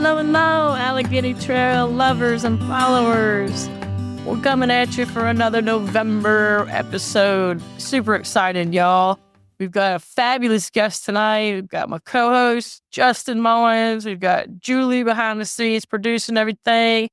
Hello, Allegheny Trail lovers and followers. We're coming at you for another November episode. Super excited, y'all. We've got a fabulous guest tonight. We've got my co-host, Justin Mullins. We've got Julie behind the scenes producing everything.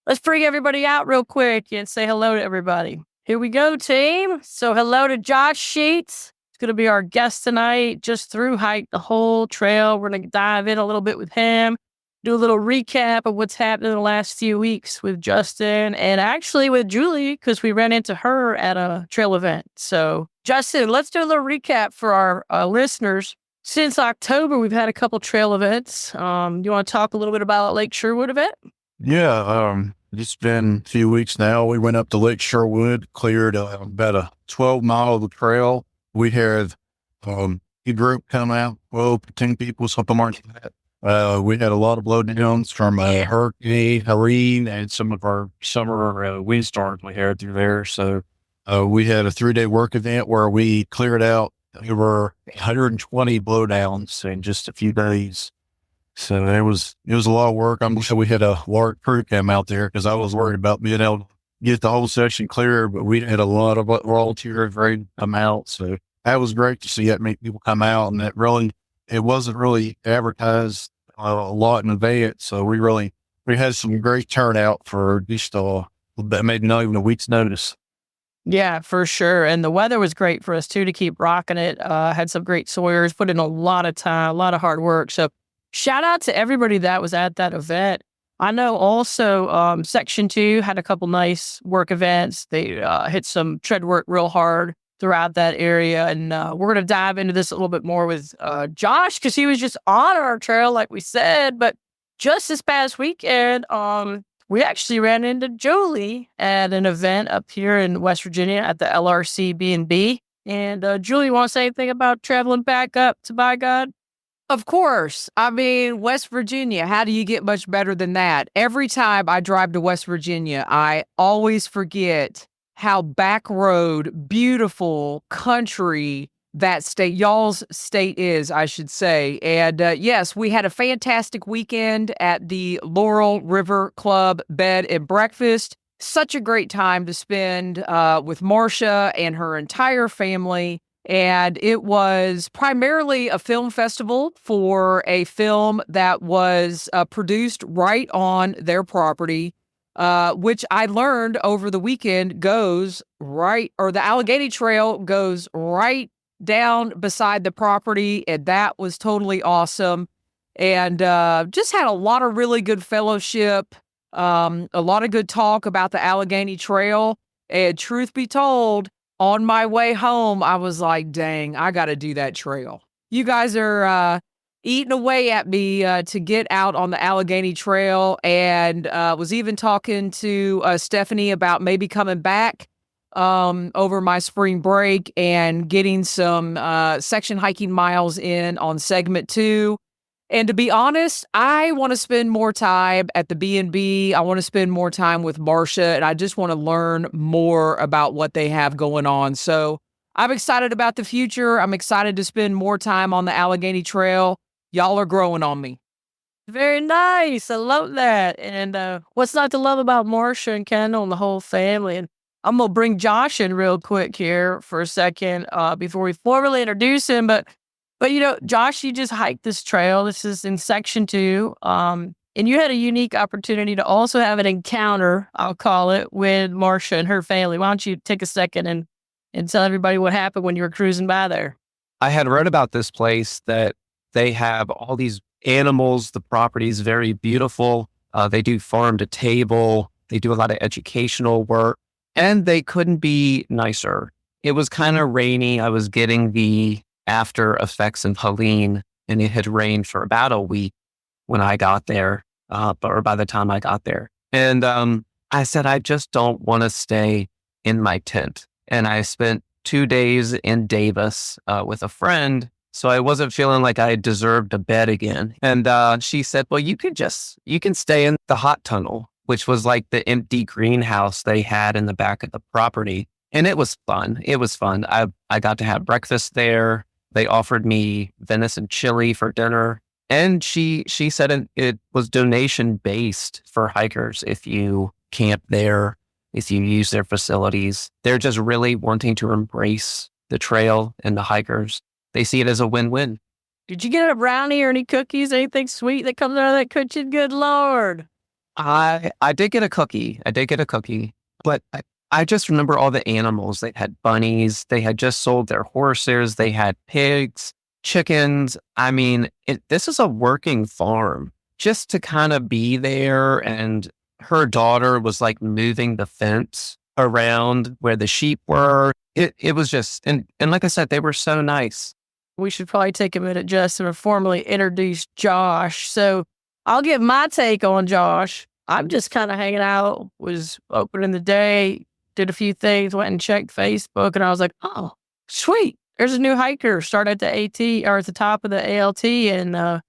Let's bring everybody out real quick and say hello to everybody. Here we go, team. So hello to Josh Sheets. He's going to be our guest tonight. Just through hiked the whole trail. We're going to dive in a little bit with him. Do a little recap of what's happened in the last few weeks with Justin and actually with Julie because we ran into her at a trail event. So, Justin, let's do a little recap for our listeners. Since October, we've had a couple trail events. You want to talk a little bit about Lake Sherwood event? Yeah, it's been a few weeks now. We went up to Lake Sherwood, cleared about a 12-mile of the trail. We had a group come out, 10 people, something like that. We had a lot of blowdowns from Hurricane Helene and some of our summer windstorms we had through there. So we had a 3-day work event where we cleared out over 120 blowdowns in just a few days. So it was a lot of work. I'm glad we had a large crew come out there because I was worried about being able to get the whole section clear, but we had a lot of volunteers ready to come out. So that was great to see that many people come out, and it wasn't really advertised a lot in advance. So we had some great turnout for just maybe not even a week's notice. Yeah, for sure. And the weather was great for us too to keep rocking it. Had some great sawyers, put in a lot of time, a lot of hard work. So shout out to everybody that was at that event. I know also Section 2 had a couple nice work events. They hit some tread work real hard throughout that area. And we're going to dive into this a little bit more with Josh because he was just on our trail, like we said. But just this past weekend, we actually ran into Julie at an event up here in West Virginia at the LRC B&B. And Julie, want to say anything about traveling back up to By God? Of course. I mean, West Virginia, how do you get much better than that? Every time I drive to West Virginia, I always forget how back road, beautiful country that state, y'all's state is, I should say. And yes, we had a fantastic weekend at the Laurel River Club Bed and Breakfast. Such a great time to spend with Marcia and her entire family. And it was primarily a film festival for a film that was produced right on their property. Which I learned over the weekend the Allegheny Trail goes right down beside the property, and that was totally awesome. And just had a lot of really good fellowship, a lot of good talk about the Allegheny Trail. And truth be told, on my way home, I was like, dang, I got to do that trail. You guys are eating away at me to get out on the Allegheny Trail, and was even talking to Stephanie about maybe coming back over my spring break and getting some section hiking miles in on segment 2. And to be honest, I want to spend more time at the B&B. I want to spend more time with Marcia, and I just want to learn more about what they have going on. So I'm excited about the future. I'm excited to spend more time on the Allegheny Trail. Y'all are growing on me. Very nice. I love that. And what's not to love about Marcia and Kendall and the whole family? And I'm going to bring Josh in real quick here for a second before we formally introduce him. But Josh, you just hiked this trail. This is in Section 2. And you had a unique opportunity to also have an encounter, I'll call it, with Marcia and her family. Why don't you take a second and tell everybody what happened when you were cruising by there? I had read about this place that they have all these animals. The property is very beautiful. They do farm to table. They do a lot of educational work, and they couldn't be nicer. It was kind of rainy. I was getting the after effects of Helene, and it had rained for about a week when I got there, or by the time I got there. And I said, I just don't want to stay in my tent. And I spent 2 days in Davis with a friend. So I wasn't feeling like I deserved a bed again. And she said, well, you can stay in the hot tunnel, which was like the empty greenhouse they had in the back of the property. And it was fun. I got to have breakfast there. They offered me venison chili for dinner. And she said it was donation based for hikers. If you camp there, if you use their facilities, they're just really wanting to embrace the trail and the hikers. They see it as a win-win. Did you get a brownie or any cookies, anything sweet that comes out of that kitchen? Good Lord. I did get a cookie. But I just remember all the animals. They had bunnies. They had just sold their horses. They had pigs, chickens. I mean, this is a working farm. Just to kind of be there, and her daughter was like moving the fence around where the sheep were. It was just, and like I said, they were so nice. We should probably take a minute, Justin, to formally introduce Josh. So I'll give my take on Josh. I'm just kind of hanging out, was opening the day, did a few things, went and checked Facebook, and I was like, oh, sweet. There's a new hiker start at the AT or at the top of the ALT. And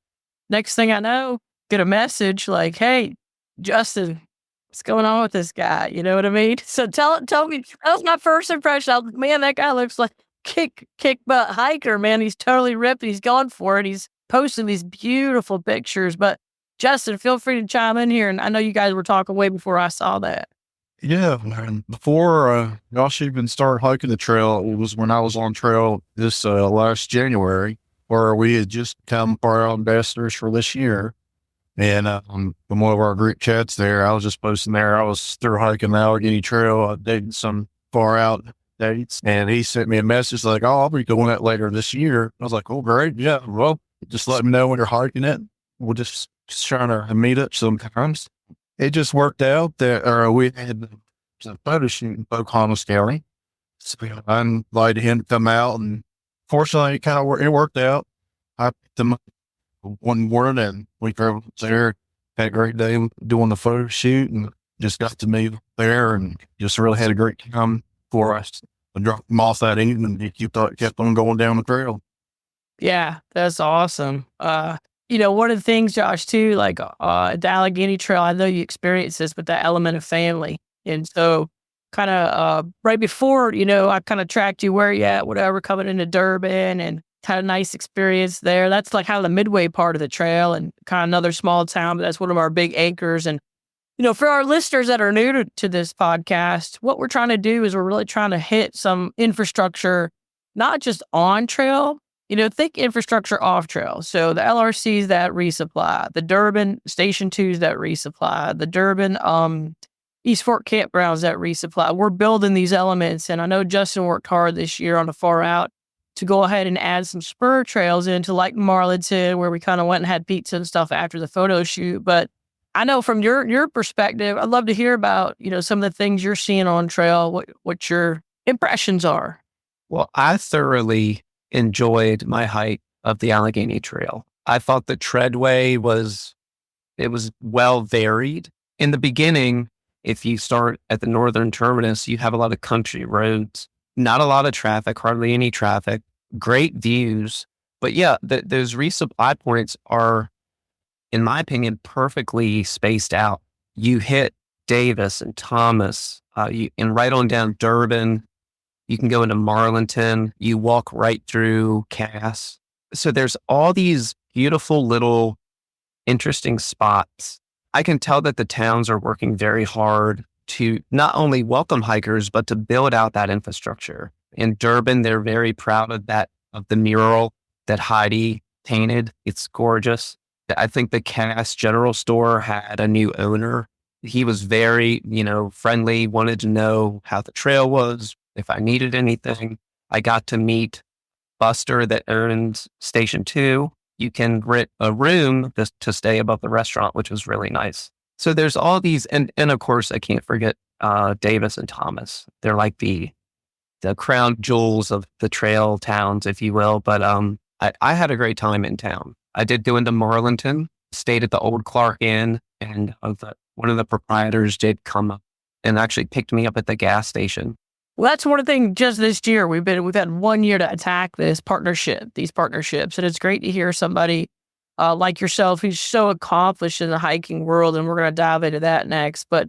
next thing I know, get a message like, hey, Justin, what's going on with this guy? You know what I mean? So tell me, that was my first impression. I was, man, that guy looks like kick butt hiker, man. He's totally ripped. He's gone for it. He's posting these beautiful pictures. But Justin, feel free to chime in here. And I know you guys were talking way before I saw that. Yeah, man. Before Josh even started hiking the trail, it was when I was on trail this last January, where we had just come for our ambassadors for this year. And from one of our group chats there, I was just posting there. I was through hiking the Allegheny Trail, dating some far out dates, and he sent me a message like, "Oh, I'll be doing that later this year." I was like, "Oh, great, yeah. Well, just let me know when you're hiking it. We'll just trying to meet up sometimes." It just worked out that we had a photo shoot in Pocahontas County, so I invited him to come out, and fortunately, it worked out. I picked him up one morning, and we drove there. Had a great day doing the photo shoot, and just got to meet there, and just really had a great time for us. I dropped him off that evening, and he kept on going down the trail. Yeah, that's awesome. One of the things, Josh, too, like at the Allegheny Trail, I know you experienced this, but that element of family. And so kind of right before, I kind of tracked you where you at, whatever, coming into Durban, and had a nice experience there. That's like kind of the midway part of the trail, and kind of another small town, but that's one of our big anchors. And, for our listeners that are new to this podcast, what we're trying to do is we're really trying to hit some infrastructure, not just on trail, think infrastructure off trail. So the LRCs that resupply, the Durban Station 2s that resupply, the Durban East Fork campgrounds that resupply. We're building these elements, and I know Justin worked hard this year on the far out to go ahead and add some spur trails into like Marlinton, where we kind of went and had pizza and stuff after the photo shoot. But I know from your perspective, I'd love to hear about, some of the things you're seeing on trail, what your impressions are. Well, I thoroughly enjoyed my hike of the Allegheny Trail. I thought the treadway was well varied. In the beginning, if you start at the northern terminus, you have a lot of country roads, not a lot of traffic, hardly any traffic, great views. But yeah, those resupply points are, in my opinion, perfectly spaced out. You hit Davis and Thomas, and right on down Durban. You can go into Marlinton. You walk right through Cass. So there's all these beautiful little interesting spots. I can tell that the towns are working very hard to not only welcome hikers, but to build out that infrastructure. In Durban, they're very proud of the mural that Heidi painted. It's gorgeous. I think the Cass General Store had a new owner. He was very, friendly, wanted to know how the trail was, if I needed anything. I got to meet Buster that owns Station 2. You can rent a room to stay above the restaurant, which was really nice. So there's all these, and of course, I can't forget Davis and Thomas. They're like the crown jewels of the trail towns, if you will. But I had a great time in town. I did go into Marlinton, stayed at the old Clark Inn, and one of the proprietors did come up and actually picked me up at the gas station. Well, that's one of the things just this year. We've had 1 year to attack these partnerships. And it's great to hear somebody like yourself who's so accomplished in the hiking world. And we're going to dive into that next. But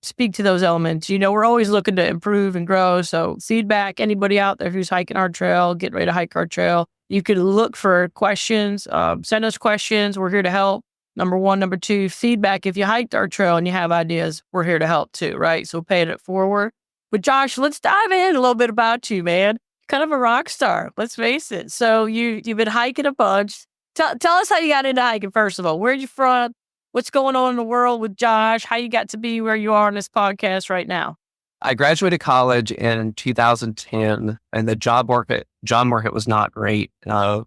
speak to those elements. We're always looking to improve and grow. So feedback, anybody out there who's hiking our trail, getting ready to hike our trail, you could look for questions, send us questions. We're here to help. Number one. Number two, feedback. If you hiked our trail and you have ideas, we're here to help too, right? So paying it forward. But Josh, let's dive in a little bit about you, man. Kind of a rock star, let's face it. So you've been hiking a bunch. Tell us how you got into hiking, first of all. Where you from? What's going on in the world with Josh? How you got to be where you are on this podcast right now? I graduated college in 2010, and the job market was not great.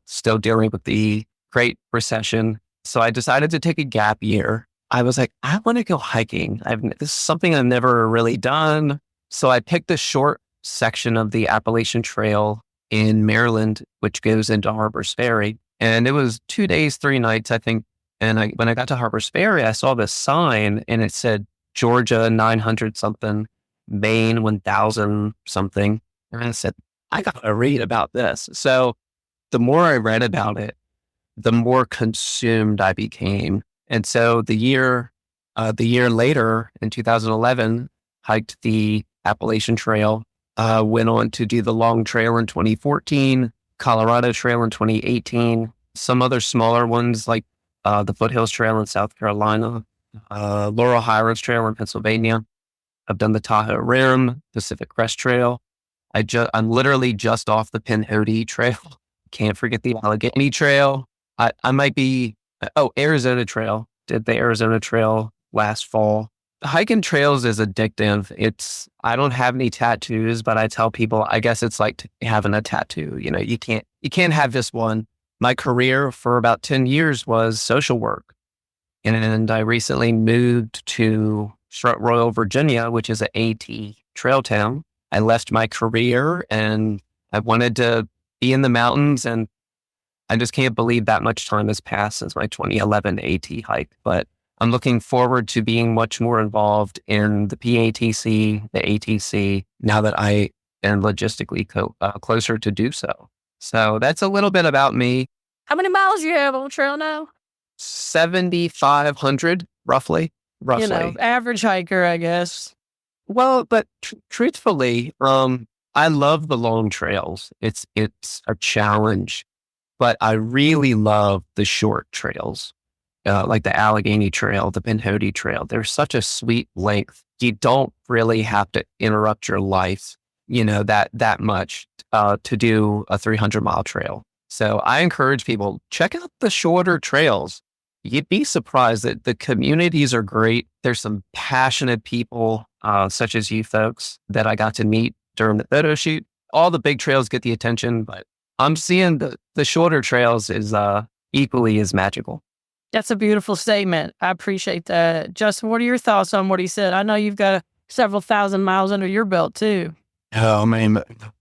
Still dealing with the Great Recession. So I decided to take a gap year. I was like, I want to go hiking. This is something I've never really done. So I picked a short section of the Appalachian Trail in Maryland, which goes into Harper's Ferry. And it was 2 days, 3 nights, I think. And when I got to Harper's Ferry, I saw this sign and it said Georgia 900 something, Maine 1000 something. And I said, I got to read about this. So the more I read about it, the more consumed I became. And so the year later in 2011, hiked the Appalachian Trail, went on to do the Long Trail in 2014, Colorado Trail in 2018, some other smaller ones like the Foothills Trail in South Carolina, Laurel Highlands Trail in Pennsylvania. I've done the Tahoe Rim, Pacific Crest Trail. I'm literally just off the Pinhoti Trail. Can't forget the Allegheny Trail. I might be, Arizona Trail. Did the Arizona Trail last fall. Hiking trails is addictive. I don't have any tattoos, but I tell people, I guess it's like having a tattoo. You can't have just one. My career for about 10 years was social work. And I recently moved to Royal, Virginia, which is an AT trail town. I left my career and I wanted to be in the mountains, and I just can't believe that much time has passed since my 2011 AT hike. But I'm looking forward to being much more involved in the PATC, the ATC, now that I am logistically closer to do so. So that's a little bit about me. How many miles do you have on the trail now? 7,500, roughly. Average hiker, I guess. Well, but truthfully, I love the long trails. It's a challenge, but I really love the short trails, like the Allegheny Trail, the Pinhoti Trail. They're such a sweet length. You don't really have to interrupt your life, that much to do a 300-mile trail. So I encourage people, check out the shorter trails. You'd be surprised that the communities are great. There's some passionate people, such as you folks, that I got to meet during the photo shoot. All the big trails get the attention, but I'm seeing the shorter trails is equally as magical. That's a beautiful statement. I appreciate that. Justin, what are your thoughts on what he said? I know you've got several thousand miles under your belt too. Yeah, I mean,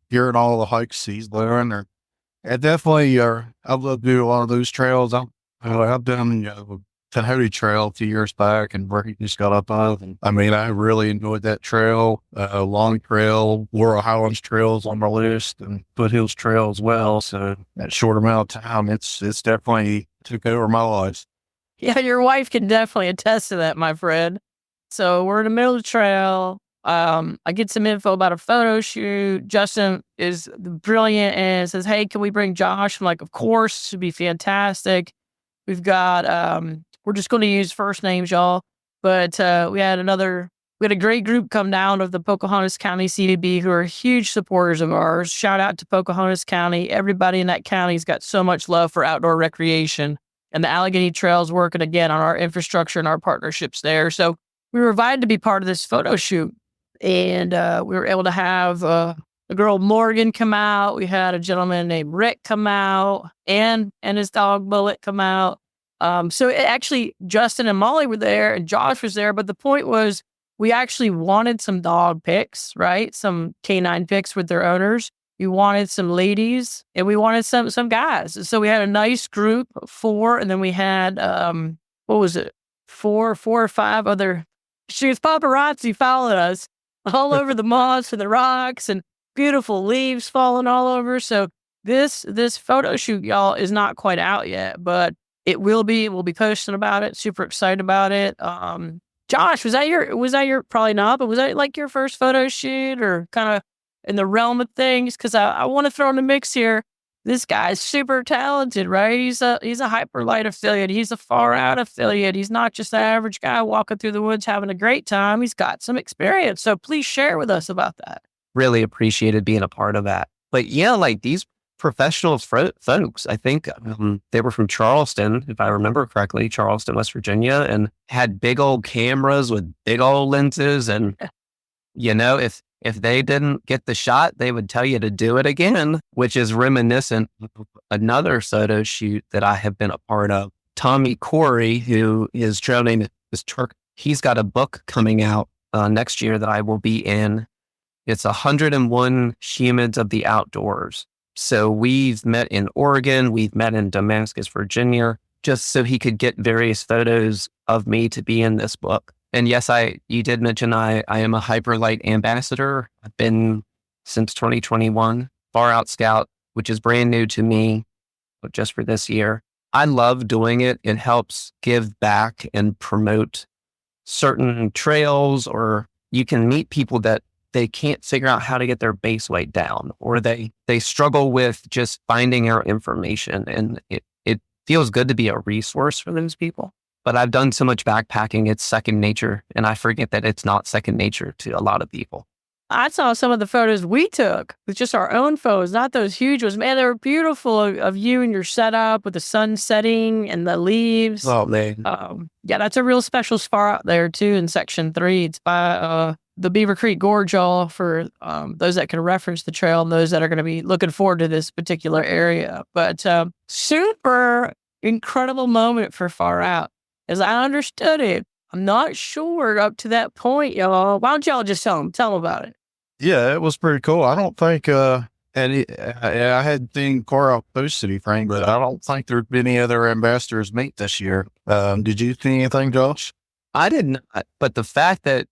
hearing all the hikes he's doing, I definitely, I'd love to do a lot of those trails. I've done Teton Trail a few years back, and where he just got up of. And I mean, I really enjoyed that trail. Long Trail, Laurel Highlands Trails on my list, and Foothills Trail as well. So that short amount of time, it's definitely took over my life. Yeah, your wife can definitely attest to that, my friend. So we're in the middle of the trail. I get some info about a photo shoot. Justin is brilliant and says, "Hey, can we bring Josh?" I'm like, "Of course, should be fantastic." We've got, we're just going to use first names, y'all. But we had a great group come down of the Pocahontas County CDB who are huge supporters of ours. Shout out to Pocahontas County. Everybody in that county's got so much love for outdoor recreation. And the Allegheny Trail is working again on our infrastructure and our partnerships there. So we were invited to be part of this photo shoot. And we were able to have a girl, Morgan, come out. We had a gentleman named Rick come out and his dog, Bullet, come out. So actually, Justin and Molly were there and Josh was there. But the point was, we actually wanted some dog pics, right? Some canine pics with their owners. We wanted some ladies and we wanted some guys. So we had a nice group of 4. And then we had, what was it? 4 or 5 other paparazzi following us all over the moss and the rocks and beautiful leaves falling all over. So this photo shoot, y'all, is not quite out yet, but it will be. We'll be posting about it. Super excited about it. Josh, was that your probably not, but was that like your first photo shoot or kind of in the realm of things? Because I want to throw in the mix here. This guy's super talented, right? He's a Hyperlight affiliate. He's a Far Out affiliate. He's not just the average guy walking through the woods having a great time. He's got some experience. So please share with us about that. Really appreciated being a part of that. But yeah, like these professional folks, I think they were from Charleston, if I remember correctly, Charleston, West Virginia, and had big old cameras with big old lenses. And, if they didn't get the shot, they would tell you to do it again, which is reminiscent of another photo shoot that I have been a part of. Tommy Corey, who his trail name is Turk, he's got a book coming out next year that I will be in. It's 101 Humans of the Outdoors. So we've met in Oregon, we've met in Damascus, Virginia, just so he could get various photos of me to be in this book. And yes, you did mention I am a Hyperlight ambassador. I've been since 2021, Far Out Scout, which is brand new to me, but just for this year. I love doing it. It helps give back and promote certain trails, or you can meet people that they can't figure out how to get their base weight down, or they struggle with just finding out information. And it feels good to be a resource for those people. But I've done so much backpacking, it's second nature. And I forget that it's not second nature to a lot of people. I saw some of the photos we took with just our own photos, not those huge ones. Man, they were beautiful of you and your setup with the sun setting and the leaves. Oh, man. Yeah, that's a real special spot out there, too, in Section 3. It's by the Beaver Creek Gorge, y'all, for those that can reference the trail and those that are going to be looking forward to this particular area. But super incredible moment for Far Out. As I understood it, I'm not sure up to that point, y'all. Why don't y'all just tell them about it? Yeah, it was pretty cool. I don't think, I hadn't seen Carl post anything, but I don't think there'd been any other ambassadors meet this year. Did you see anything, Josh? I did not, but the fact that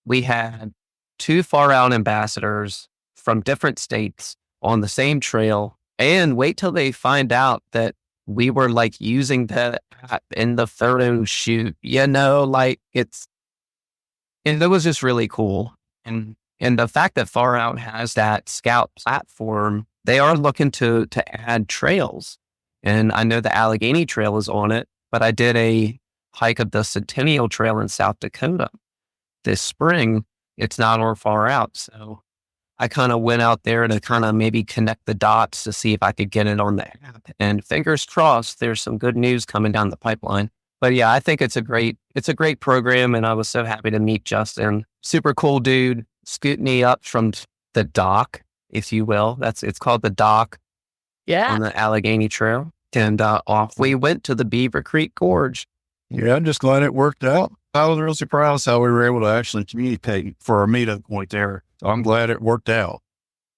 we had 2 Far Out ambassadors from different states on the same trail, and wait till they find out that we were like using the app in the photo shoot, and it was just really cool. And the fact that Far Out has that Scout platform, they are looking to add trails. And I know the Allegheny Trail is on it, but I did a hike of the Centennial Trail in South Dakota this spring. It's not on Far Out. So I kind of went out there to kind of maybe connect the dots to see if I could get it on the app. And fingers crossed, there's some good news coming down the pipeline. But yeah, I think it's a great program. And I was so happy to meet Justin. Super cool dude. Scoot me up from the dock, if you will. It's called the dock. Yeah. On the Allegheny Trail. And off we went to the Beaver Creek Gorge. Yeah, I'm just glad it worked out. I was real surprised how we were able to actually communicate for a meetup point there. So I'm glad it worked out.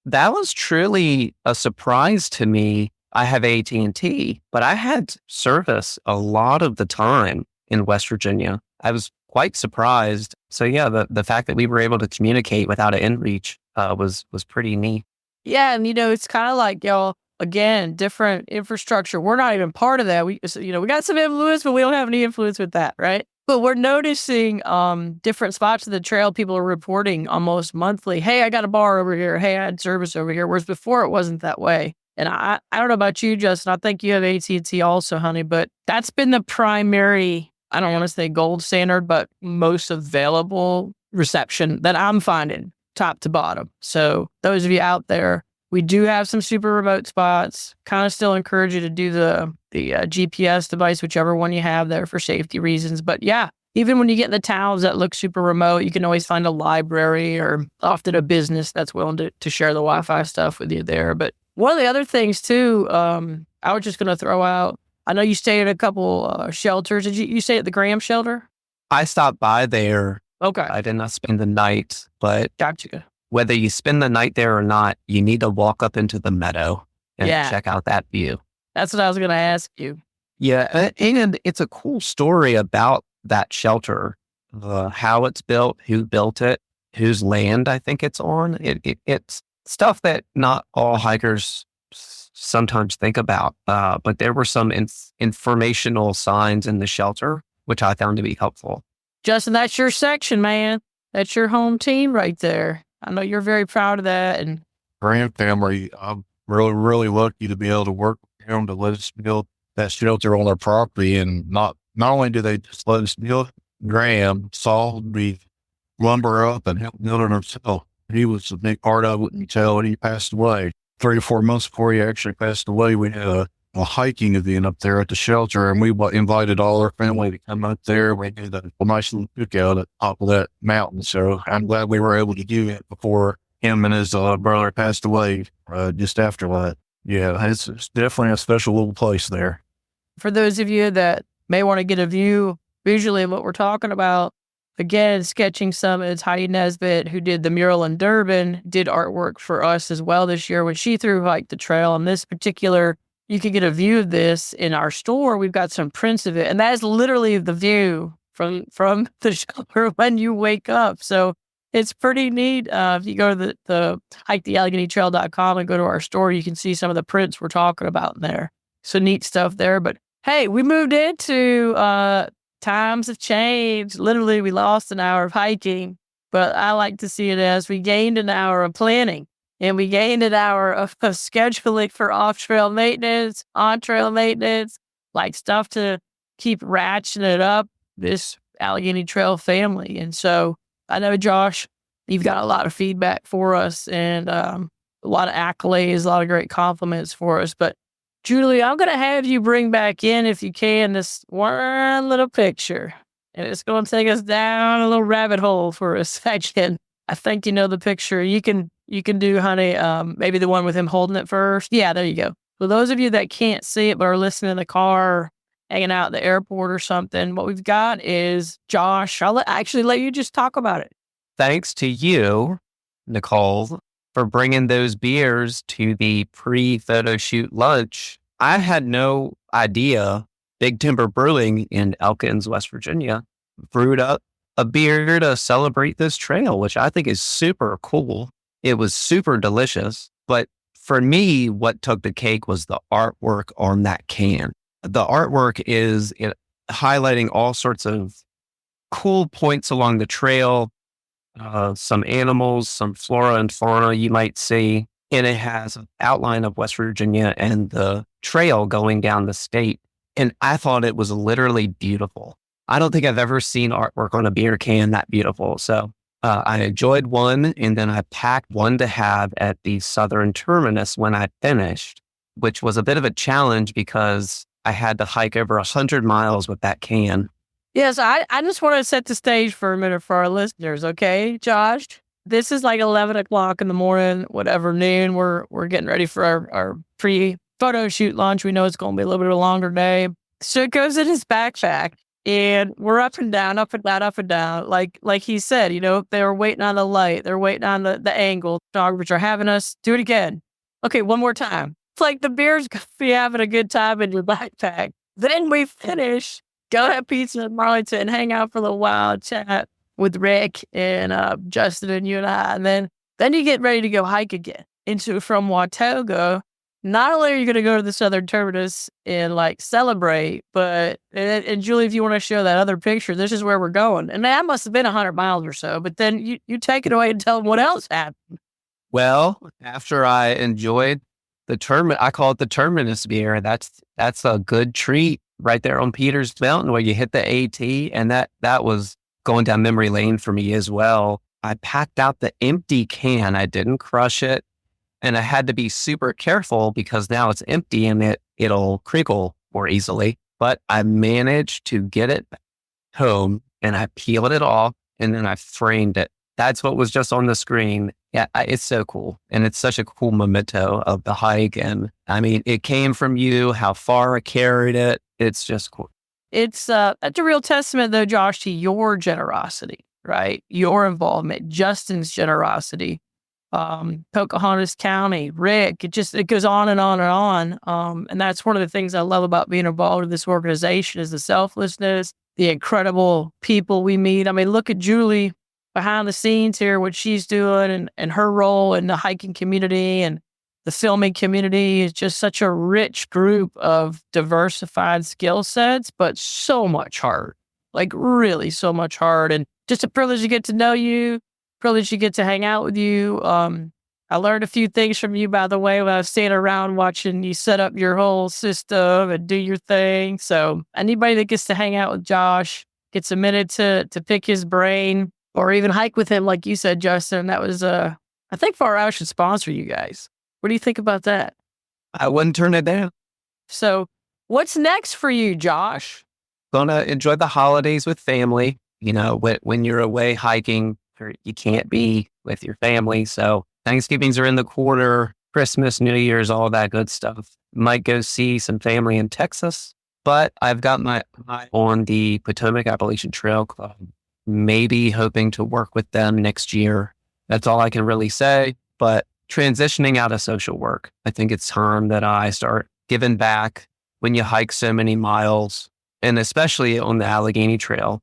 That was truly a surprise to me. I have AT&T, but I had service a lot of the time in West Virginia. I was quite surprised. So yeah, the fact that we were able to communicate without an inReach was pretty neat. Yeah, and it's kind of like, y'all, again, different infrastructure. We're not even part of that. We got some influence, but we don't have any influence with that, right? But we're noticing different spots of the trail. People are reporting almost monthly. Hey, I got a bar over here. Hey, I had service over here. Whereas before it wasn't that way. And I don't know about you, Justin. I think you have AT&T also, honey. But that's been the primary, I don't want to say gold standard, but most available reception that I'm finding top to bottom. So those of you out there, we do have some super remote spots. Kind of still encourage you to do the GPS device, whichever one you have there for safety reasons. But yeah, even when you get in the towns that look super remote, you can always find a library or often a business that's willing to share the Wi-Fi stuff with you there. But one of the other things too, I was just going to throw out, I know you stayed at a couple shelters. Did you stay at the Graham shelter? I stopped by there. Okay. I did not spend the night, but gotcha. Whether you spend the night there or not, you need to walk up into the meadow and check out that view. That's what I was going to ask you. Yeah. And it's a cool story about that shelter, how it's built, who built it, whose land I think it's on. It's stuff that not all hikers sometimes think about. But there were some informational signs in the shelter, which I found to be helpful. Justin, that's your section, man. That's your home team right there. I know you're very proud of that. And Grand family, I'm really, really lucky to be able to work with them to let us build that shelter on their property. And not only do they just let us build, Graham saw me lumber up and help build it himself. He was a big part of it until he passed away. 3 or 4 months before he actually passed away, we had a hiking event up there at the shelter, and we invited all our family to come up there. We did a nice little cookout at the top of that mountain. So I'm glad we were able to do it before him and his brother passed away just after that. Yeah, it's definitely a special little place there. for those of you that may want to get a view visually of what we're talking about, again, sketching summits, Heidi Nesbitt, who did the mural in Durban, did artwork for us as well this year when she threw hiked the trail. And this particular, you can get a view of this in our store. We've got some prints of it. And that is literally the view from the shelter when you wake up. So it's pretty neat. If you go to the hikethealleghenytrail.com and go to our store, you can see some of the prints we're talking about in there. So neat stuff there. But hey, we moved into times have changed. Literally, we lost an hour of hiking, but I like to see it as we gained an hour of planning and we gained an hour of scheduling for off-trail maintenance, on-trail maintenance, like stuff to keep ratcheting it up, this Allegheny Trail family. And so I know, Josh, you've got a lot of feedback for us and a lot of accolades, a lot of great compliments for us. But Julie, I'm going to have you bring back in, if you can, this one little picture. And it's going to take us down a little rabbit hole for a second. I think you know the picture. You can do, honey, maybe the one with him holding it first. Yeah, there you go. For those of you that can't see it but are listening in the car, hanging out at the airport or something, what we've got is Josh. I'll actually let you just talk about it. Thanks to you, Nicolle, for bringing those beers to the pre-photo shoot lunch. I had no idea Big Timber Brewing in Elkins, West Virginia, brewed up a beer to celebrate this trail, which I think is super cool. It was super delicious. But for me, what took the cake was the artwork on that can. The artwork is highlighting all sorts of cool points along the trail, some animals, some flora and fauna you might see. And it has an outline of West Virginia and the trail going down the state. And I thought it was literally beautiful. I don't think I've ever seen artwork on a beer can that beautiful. So I enjoyed one, and then I packed one to have at the southern terminus when I finished, which was a bit of a challenge because I had to hike over 100 miles with that can. Yes, I just want to set the stage for a minute for our listeners, okay, Josh? This is like 11 o'clock in the morning, whatever, noon. We're getting ready for our pre-photo shoot lunch. We know it's going to be a little bit of a longer day. So it goes in his backpack, and we're up and down, up and down, up and down. Like he said, you know, they were waiting on the light. They're waiting on the angle. Photographers are having us do it again. Okay, one more time. It's like the beer's going to be having a good time in your backpack. Then we finish, go have pizza in Marlington, hang out for a little while, chat with Rick and Justin and you and I. And then you get ready to go hike again from Watoga. Not only are you going to go to the southern terminus and like celebrate, but, and Julie, if you want to show that other picture, this is where we're going. And that must have been 100 miles or so, but then you take it away and tell them what else happened. Well, after I enjoyed the terminus, I call it the terminus beer. That's a good treat right there on Peters Mountain where you hit the AT. And that was going down memory lane for me as well. I packed out the empty can. I didn't crush it. And I had to be super careful because now it's empty and it'll crinkle more easily. But I managed to get it home and I peeled it off and then I framed it. That's what was just on the screen. Yeah, it's so cool. And it's such a cool memento of the hike. And I mean, it came from you, how far I carried it. It's just cool. It's that's a real testament, though, Josh, to your generosity, right? Your involvement, Justin's generosity, Pocahontas County, Rick. It goes on and on and on. And that's one of the things I love about being involved in this organization is the selflessness, the incredible people we meet. I mean, look at Julie behind the scenes here, what she's doing and her role in the hiking community and the filming community is just such a rich group of diversified skill sets, but so much heart. like really so much heart, and just a privilege to get to know you, privilege to get to hang out with you. I learned a few things from you, by the way, when I was staying around watching you set up your whole system and do your thing. So anybody that gets to hang out with Josh, gets a minute to pick his brain or even hike with him, like you said, Justin, that was, I think Far Out should sponsor you guys. What do you think about that? I wouldn't turn it down. So what's next for you, Josh? Gonna enjoy the holidays with family. You know, when you're away hiking, you can't be with your family. So Thanksgivings are in the quarter, Christmas, New Year's, all that good stuff. Might go see some family in Texas, but I've got my eye on the Potomac Appalachian Trail Club, maybe hoping to work with them next year. That's all I can really say, but transitioning out of social work, I think it's time that I start giving back. When you hike so many miles, and especially on the Allegheny Trail,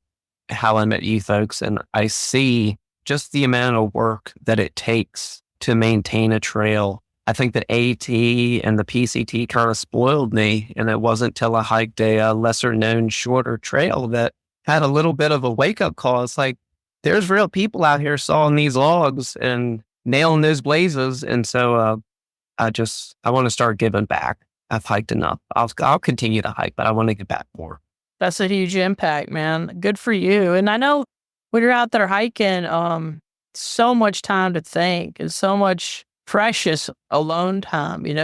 how I met you folks, and I see just the amount of work that it takes to maintain a trail. I think that AT and the PCT kind of spoiled me, and it wasn't till I hiked a lesser known, shorter trail that had a little bit of a wake up call. It's like, there's real people out here sawing these logs and nailing those blazes. And so I want to start giving back. I've hiked enough. I'll continue to hike, but I want to get back more. That's a huge impact, man. Good for you. And I know when you're out there hiking, so much time to think and so much precious alone time, you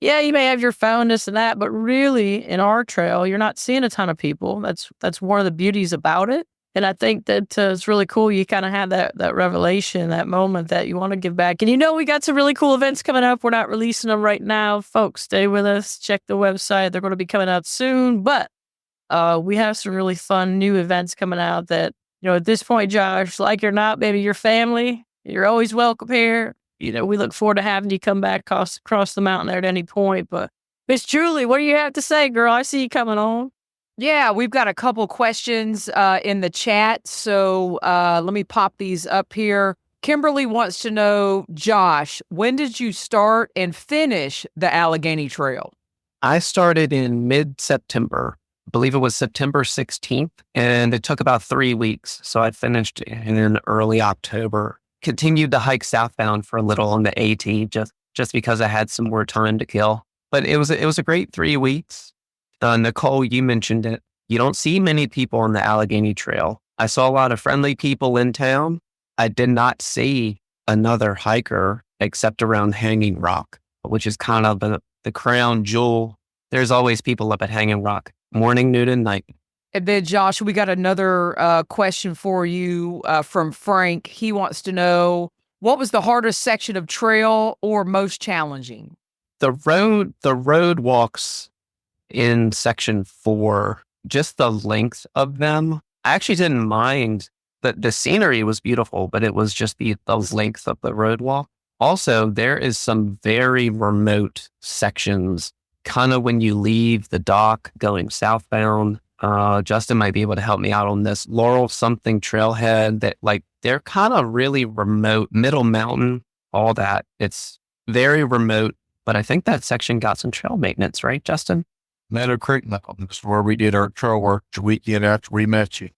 may have your phone, this and that, but really in our trail, you're not seeing a ton of people. That's one of the beauties about it. And I think that it's really cool. You kind of had that revelation, that moment that you want to give back. And we got some really cool events coming up. We're not releasing them right now. Folks, stay with us. Check the website. They're going to be coming out soon. But we have some really fun new events coming out that, at this point, Josh, like you're not, baby, your family, you're always welcome here. We look forward to having you come back across the mountain there at any point. But Miss Julie, what do you have to say, girl? I see you coming on. Yeah, we've got a couple questions in the chat. So let me pop these up here. Kimberly wants to know, Josh, when did you start and finish the Allegheny Trail? I started in mid-September. I believe it was September 16th, and it took about 3 weeks. So I finished in early October. Continued to hike southbound for a little on the AT just because I had some more time to kill. But it was a great 3 weeks. Nicolle, you mentioned it. You don't see many people on the Allegheny Trail. I saw a lot of friendly people in town. I did not see another hiker except around Hanging Rock, which is kind of the crown jewel. There's always people up at Hanging Rock, morning, noon, and night. And then, Josh, we got another question for you from Frank. He wants to know, what was the hardest section of trail or most challenging? The road walks in section 4, just the length of them. I actually didn't mind that the scenery was beautiful, but it was just the length of the road walk. Also, there is some very remote sections, kind of when you leave the dock going southbound. Justin might be able to help me out on this. Laurel something trailhead that they're kind of really remote, Middle Mountain, all that. It's very remote, but I think that section got some trail maintenance, right, Justin? Meadow Creek Mountain is where we did our trail work the weekend after we met you.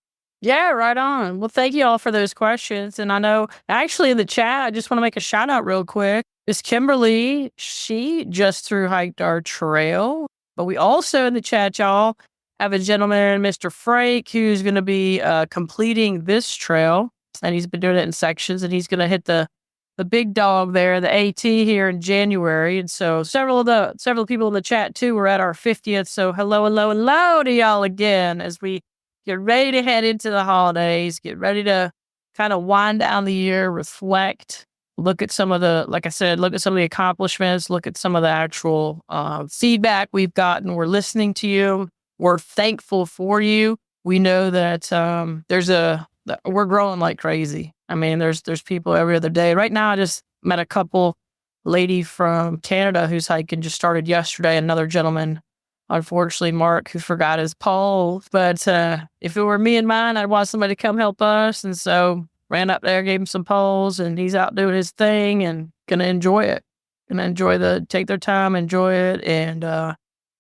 Yeah, right on. Well, thank you all for those questions. And I know actually in the chat, I just want to make a shout out real quick. Miss Kimberly, she just through hiked our trail, but we also in the chat, y'all, have a gentleman, Mr. Frake, who's going to be completing this trail, and he's been doing it in sections, and he's going to hit the big dog there, the AT, here in January. And so several people in the chat too were at our 50th. So hello to y'all again as we get ready to head into the holidays, get ready to kind of wind down the year, reflect, look at some of the, like I said, look at some of the accomplishments, look at some of the actual feedback we've gotten. We're listening to you. We're thankful for you. We know that we're growing like crazy. I mean, there's people every other day. Right now, I just met a lady from Canada who's hiking, just started yesterday. Another gentleman, unfortunately, Mark, who forgot his pole. But if it were me and mine, I'd want somebody to come help us. And so ran up there, gave him some poles, and he's out doing his thing and gonna enjoy it. Take their time, enjoy it, and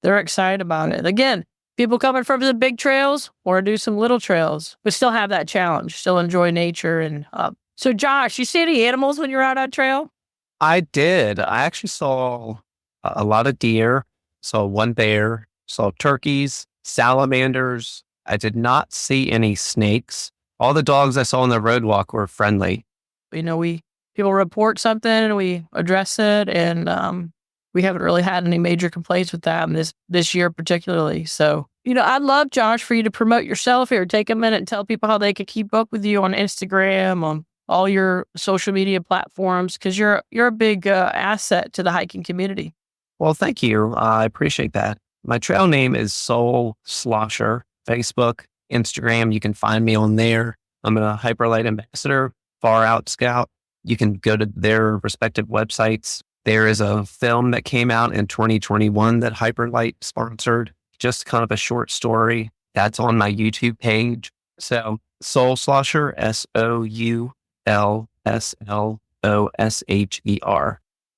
they're excited about it. Again, people coming from the big trails or do some little trails, but still have that challenge, still enjoy nature. And so, Josh, you see any animals when you're out on trail? I did. I actually saw a lot of deer, saw one bear, saw turkeys, salamanders. I did not see any snakes. All the dogs I saw on the roadwalk were friendly. People report something and we address it, and we haven't really had any major complaints with that this year particularly. So, I'd love, Josh, for you to promote yourself here. Take a minute and tell people how they can keep up with you on Instagram, on all your social media platforms, because you're a big asset to the hiking community. Well, thank you. I appreciate that. My trail name is Soul Slosher. Facebook, Instagram, you can find me on there. I'm a Hyperlight ambassador, Far Out Scout. You can go to their respective websites. There is a film that came out in 2021 that Hyperlight sponsored, just kind of a short story. That's on my YouTube page. So Soul Slosher, SOULSLOSHER.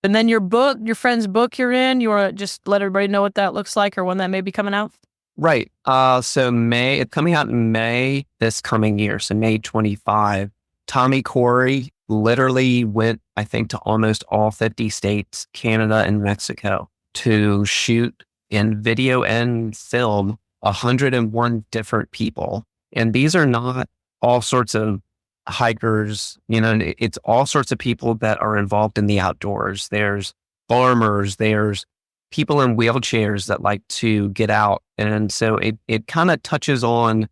And then your book, your friend's book you're in, you want to just let everybody know what that looks like or when that may be coming out? Right. So it's coming out in May this coming year. So May 25. Tommy Corey literally went, I think, to almost all 50 states, Canada and Mexico to shoot in video and film 101 different people. And these are not all sorts of hikers, it's all sorts of people that are involved in the outdoors. There's farmers, there's people in wheelchairs that like to get out. And so it kind of touches on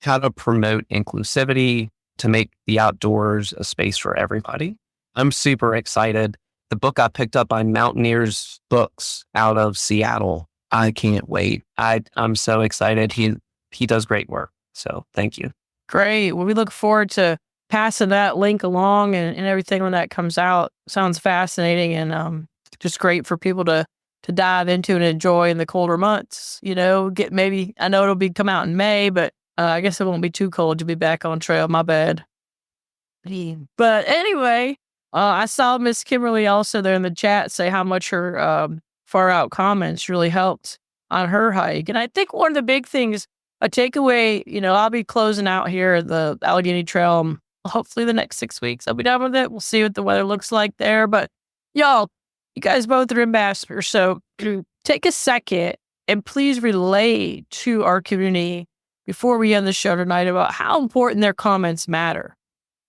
how to promote inclusivity, to make the outdoors a space for everybody. I'm super excited. The book I picked up by Mountaineers Books out of Seattle. I can't wait. I'm so excited. He does great work. So thank you. Great. Well, we look forward to passing that link along and everything when that comes out. Sounds fascinating and just great for people to dive into and enjoy in the colder months. I know it'll come out in May, but I guess it won't be too cold to be back on trail. My bad. But anyway, I saw Miss Kimberly also there in the chat say how much her far out comments really helped on her hike. And I think one of the big things, a takeaway, I'll be closing out here the Allegheny Trail. Hopefully the next 6 weeks I'll be done with it. We'll see what the weather looks like there. But y'all, you guys both are ambassadors. So take a second and please relay to our community before we end the show tonight about how important their comments matter.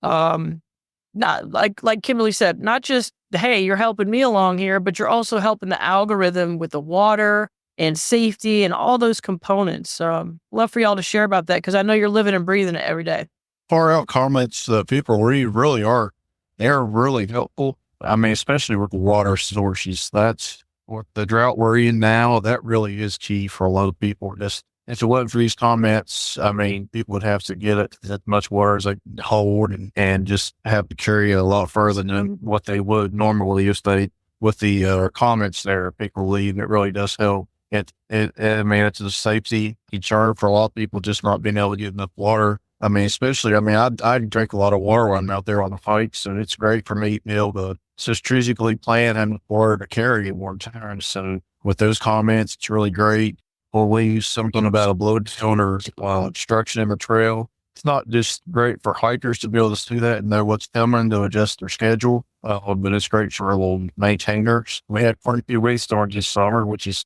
Not like Kimberly said, not just, hey, you're helping me along here, but you're also helping the algorithm with the water and safety and all those components. Love for y'all to share about that because I know you're living and breathing it every day. Far out comments, people really are, they're really helpful. I mean, especially with the water sources. That's what the drought we're in now, that really is key for a lot of people. Just, if it wasn't for these comments, I mean, people would have to get it as much water as they hold and just have to carry it a lot further than what they would normally if they, with the comments there, people leave. It really does help. I mean, it's a safety concern for a lot of people just not being able to get enough water. I mean, especially, I drink a lot of water when I'm out there on the hikes, and it's great for me to be able to strategically plan and water to carry at one time. So with those comments, it's really great. Or we use something about a blowdown or obstruction in the trail. It's not just great for hikers to be able to see that and know what's coming to adjust their schedule, but it's great for little maintainers. We had quite a few rainstorms this summer, which is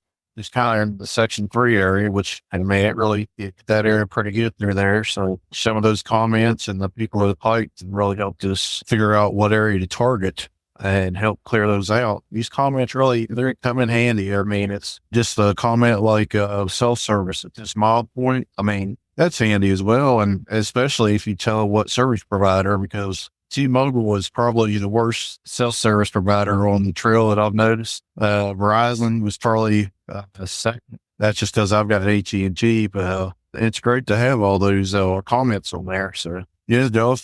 kind of in the Section 3 area, which, it really, that area pretty good through there. So some of those comments and the people at the hike really helped us figure out what area to target and help clear those out. These comments really, they come in handy. I mean, it's just a comment like self-service at this mile point. I mean, that's handy as well. And especially if you tell what service provider, because T-Mobile was probably the worst self-service provider on the trail that I've noticed. Verizon was probably a second. That's just because I've got an AT&T, but it's great to have all those comments on there. So, yeah, Joe,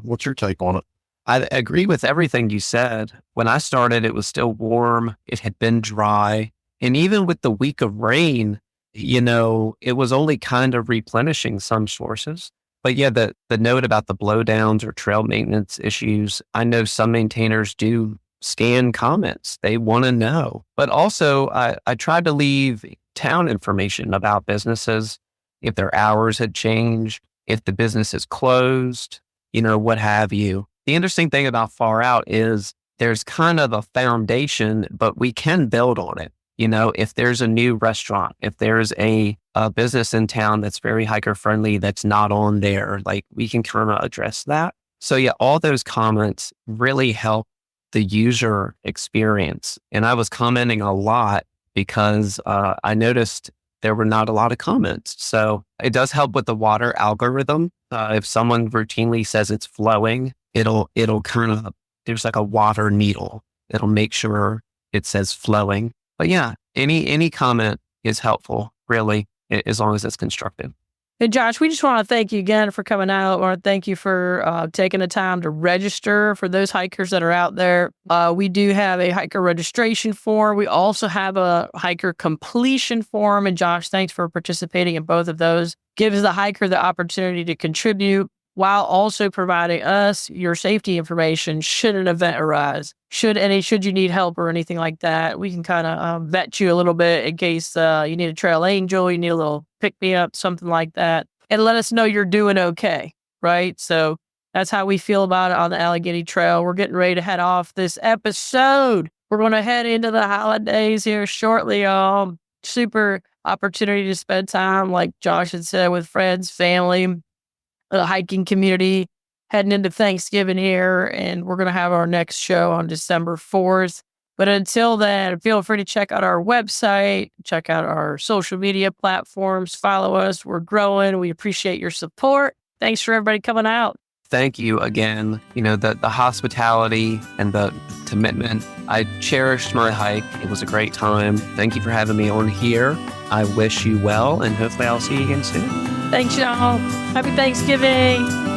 what's your take on it? I agree with everything you said. When I started, it was still warm. It had been dry. And even with the week of rain, it was only kind of replenishing some sources. But yeah, the note about the blowdowns or trail maintenance issues, I know some maintainers do scan comments. They want to know. But also, I tried to leave town information about businesses, if their hours had changed, if the business is closed, what have you. The interesting thing about Far Out is there's kind of a foundation, but we can build on it. If there's a new restaurant, if there's a business in town that's very hiker friendly, that's not on there, like we can kind of address that. So yeah, all those comments really help the user experience. And I was commenting a lot because I noticed there were not a lot of comments. So it does help with the water algorithm. If someone routinely says it's flowing, it'll kind of, there's like a water needle. It'll make sure it says flowing. But yeah, any comment is helpful, really, as long as it's constructive. Hey, Josh, we just want to thank you again for coming out. I want to thank you for taking the time to register for those hikers that are out there. We do have a hiker registration form. We also have a hiker completion form. And Josh, thanks for participating in both of those. Gives the hiker the opportunity to contribute while also providing us your safety information should an event arise. Should you need help or anything like that, we can kind of vet you a little bit in case you need a trail angel, you need a little pick-me-up, something like that, and let us know you're doing okay, right? So that's how we feel about it on the Allegheny Trail. We're getting ready to head off this episode. We're going to head into the holidays here shortly, y'all. Super opportunity to spend time, like Josh had said, with friends, family, the hiking community, heading into Thanksgiving here, and we're going to have our next show on December 4th. But until then, feel free to check out our website, check out our social media platforms, follow us. We're growing. We appreciate your support. Thanks for everybody coming out. Thank you again. The hospitality and the commitment. I cherished my hike. It was a great time. Thank you for having me on here. I wish you well, and hopefully I'll see you again soon. Thanks, y'all. Happy Thanksgiving.